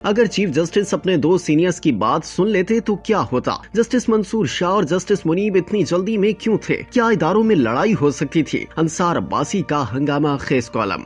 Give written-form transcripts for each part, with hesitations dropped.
अगर chief justice अपने दो सीनियर्स की बात सुन लेते तो क्या होता? जस्टिस मंसूर शाह और जस्टिस मुनीब इतनी जल्दी में क्यों थे? क्या इदारों में लड़ाई हो सकती थी? अंसार अब्बासी का हंगामा खेज कॉलम।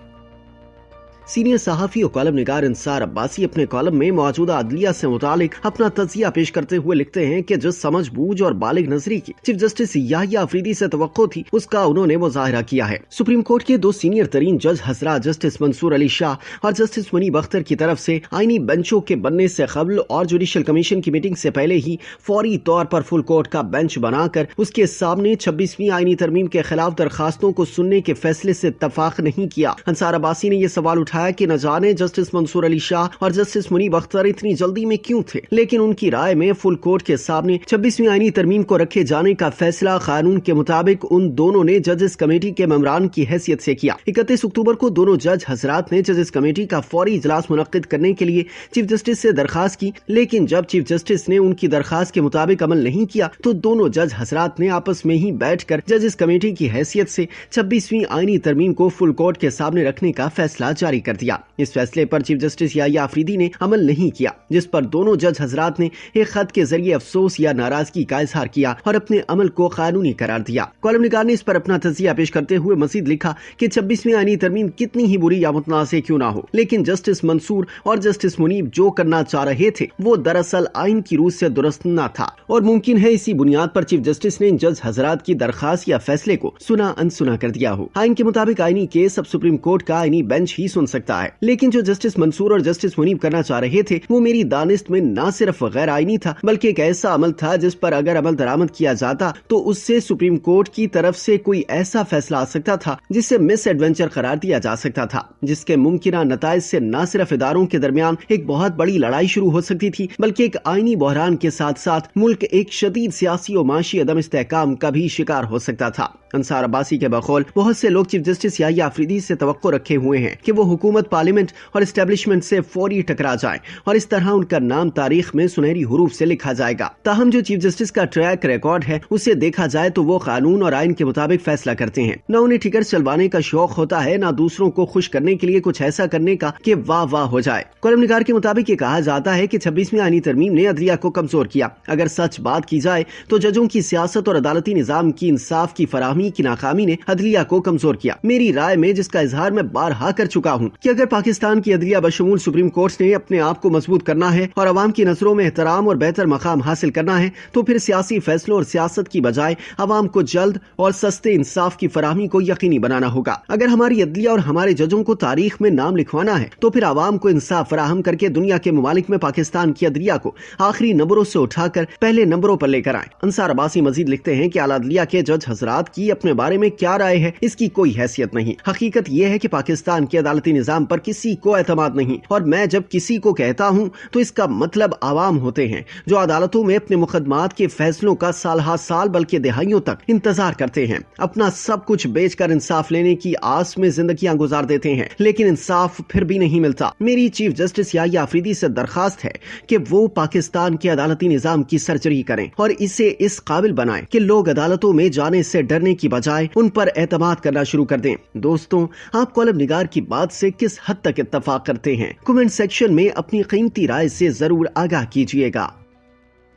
सीनियर सहाफी और कॉलम निगार अंसार अब्बासी अपने कॉलम में मौजूदा अदलिया से मुतालिक अपना तजिया पेश करते हुए लिखते हैं कि जिस समझ बूझ और बालिग नजरी की चीफ जस्टिस याहिया अफरीदी से तवक्को थी, उसका उन्होंने मुजाहिरा किया है। सुप्रीम कोर्ट के दो सीनियर तरीन जज हजरात जस्टिस मंसूर अली शाह और जस्टिस मुनीब अख्तर की तरफ से आईनी बेंचों के बनने से कबल और जुडिशल कमीशन की मीटिंग से पहले ही फौरी तौर पर फुल कोर्ट का बेंच बनाकर उसके सामने 26वीं आईनी तरमीम के खिलाफ दरखास्तों को सुनने के फैसले से इत्तफाक नहीं किया। अंसार अब्बासी ने यह सवाल उठाया कि न जाने जस्टिस मंसूर अली शाह और जस्टिस मुनीब अख्तर इतनी जल्दी में क्यों थे, लेकिन उनकी राय में फुल कोर्ट के सामने 26वीं आईनी तरमीम को रखे जाने का फैसला कानून के मुताबिक उन दोनों ने जजेस कमेटी के मेंबरान की हैसियत से किया। 31 अक्टूबर को दोनों जज हजरात ने जजेस कमेटी का फौरी इजलास मुनक्किद करने के लिए चीफ जस्टिस से दरखास्त की, लेकिन जब चीफ जस्टिस ने उनकी दरखास्त के मुताबिक अमल नहीं किया तो दोनों जज हजरात ने आपस में ही बैठकर जजेस कमेटी की हैसियत से 26वीं आईनी तरमीम को फुल कोर्ट के सामने रखने का फैसला जारी कर दिया। इस फैसले पर चीफ जस्टिस याहिया अफरीदी ने अमल नहीं किया, जिस पर दोनों जज हजरात ने एक खत के जरिए अफसोस या नाराजगी का इजहार किया और अपने अमल को कानूनी करार दिया। कॉलम निगार ने इस पर अपना तजिया पेश करते हुए मजीद लिखा कि 26वीं आईनी तरमीम कितनी ही बुरी या मुतनाज़ क्यों ना हो, लेकिन जस्टिस मंसूर और जस्टिस मुनीब जो करना चाह रहे थे वो दरअसल आइन की रूह से दुरुस्त न था, और मुमकिन है इसी बुनियाद पर चीफ जस्टिस ने जज हजरात की दरखास्त या फैसले को सुना अनसुना कर दिया हो। आइन के मुताबिक आईनी केस अब सुप्रीम कोर्ट का आईनी बेंच ही सुन सकता है, लेकिन जो जस्टिस मंसूर और जस्टिस मुनीब करना चाह रहे थे वो मेरी दानिस्त में न सिर्फ गैर आईनी था बल्कि एक ऐसा अमल था जिस पर अगर अमल दरामद किया जाता तो उससे सुप्रीम कोर्ट की तरफ से कोई ऐसा फैसला आ सकता था जिसे मिस एडवेंचर करार दिया जा सकता था, जिसके मुमकिन नताइज से न सिर्फ इदारों के दरमियान एक बहुत बड़ी लड़ाई शुरू हो सकती थी बल्कि एक आईनी बहरान के साथ साथ मुल्क एक शदीद सियासी और माशी अदम इस्तेहकाम का भी शिकार हो सकता था। अंसार अब्बासी के बकौल बहुत से लोग चीफ जस्टिस याहिया अफरीदी से तवक्को रखे हुए हैं कि वो हुकूमत, पार्लियामेंट और एस्टेब्लिशमेंट से फौरी टकरा जाए और इस तरह उनका नाम तारीख में सुनहरी हुरूफ से लिखा जाएगा। ताहम जो चीफ जस्टिस का ट्रैक रिकॉर्ड है उसे देखा जाए तो वो कानून और आइन के मुताबिक फैसला करते हैं। न उन्हें ठिकर चलवाने का शौक होता है, न दूसरों को खुश करने के लिए कुछ ऐसा करने का कि वाह वाह हो जाए। कॉलम निगार के मुताबिक ये कहा जाता है कि 26वीं आईनी तरमीम ने अदलिया को कमजोर किया। अगर सच बात की जाए तो जजों की सियासत और अदालती निजाम की इंसाफ की फराहमी की नाकामी ने अदलिया को कमजोर किया। मेरी राय में, जिसका इजहार मैं बारहा कर चुका हूँ, कि अगर पाकिस्तान की अदलिया बशमूल सुप्रीम कोर्ट ने अपने आप को मजबूत करना है और अवाम की नजरों में एहतराम और बेहतर मकाम हासिल करना है तो फिर सियासी फैसलों और सियासत की बजाय अवाम को जल्द और सस्ते इंसाफ की फराहमी को यकीनी बनाना होगा। अगर हमारी अदलिया और हमारे जजों को तारीख में नाम लिखवाना है तो फिर अवाम को इंसाफ फराहम करके दुनिया के ममालिक में पाकिस्तान की अदलिया को आखिरी नंबरों से उठाकर पहले नंबरों पर लेकर आए। अंसार अब्बासी मजीद लिखते हैं कि आला अदलिया के जज हजरात की अपने बारे में क्या राय है इसकी कोई हैसियत नहीं। हकीकत यह है कि पाकिस्तान के अदालती निजाम पर किसी को एतमाद नहीं, और मैं जब किसी को कहता हूं तो इसका मतलब आवाम होते हैं जो अदालतों में अपने मुकदमात के फैसलों का साल हा साल बल्कि दिहाइयों तक इंतजार करते हैं, अपना सब कुछ बेचकर इंसाफ लेने की आस में जिंदगियां गुजार देते हैं, लेकिन इंसाफ फिर भी नहीं मिलता। मेरी चीफ जस्टिस याहिया अफरीदी से दरखास्त है कि वो पाकिस्तान के अदालती निजाम की सर्जरी करें और इसे इस काबिल बनाएं कि लोग अदालतों में जाने से डरने की बजाय उन पर एतमाद करना शुरू कर दें। दोस्तों, आप कॉलम निगार की बात से किस हद तक इत्तफाक करते हैं? कमेंट सेक्शन में अपनी कीमती राय से जरूर आगाह कीजिएगा।